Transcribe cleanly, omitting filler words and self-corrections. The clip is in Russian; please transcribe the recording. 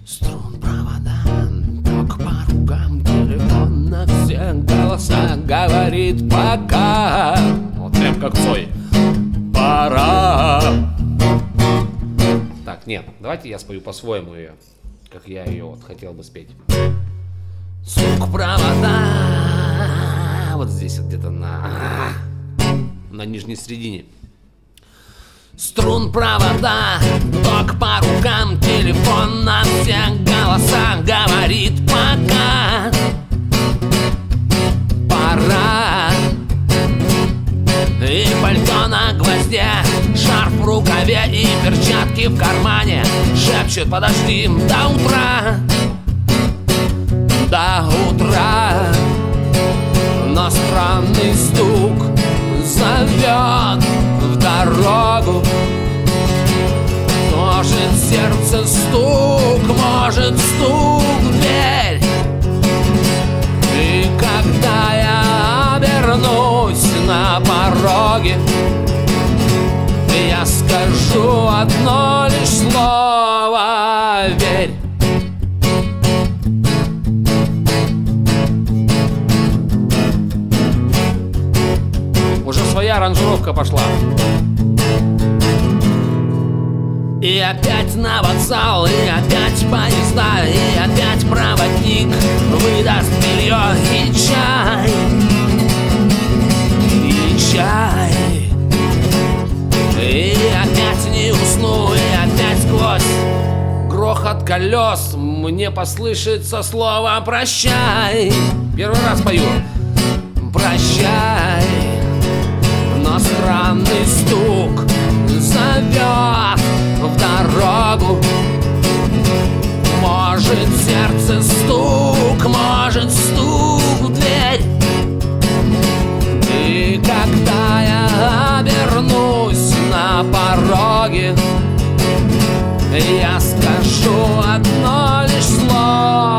Струн провода, ток по рукам, телефон на все голоса говорит пока. Вот прям как Цой. Пора. Так, нет, давайте я спою по-своему ее, как я ее вот хотел бы спеть. Стук провода. Вот здесь вот где-то на нижней середине. Струн провода, ток по рукам, телефон на всех голосах говорит пока. Пора. И пальто на гвозде, шарф в рукаве и перчатки в кармане шепчет: подожди до утра. До утра. Но странный стук зовет в дорогу. Может, сердце стук, может, стук в дверь. И когда я обернусь на пороге, я скажу одно лишь слово: верь. Уже своя аранжировка пошла. И опять на вокзал, и опять поезда, и опять проводник выдаст белье и чай. И чай. И опять не усну, и опять сквозь грохот колес мне послышится слово прощай. Первый раз пою. Прощай. Но странный стук зовет в дорогу. Может, сердце стук, может, стук в дверь. И когда я обернусь на пороге, я скажу одно лишь слово: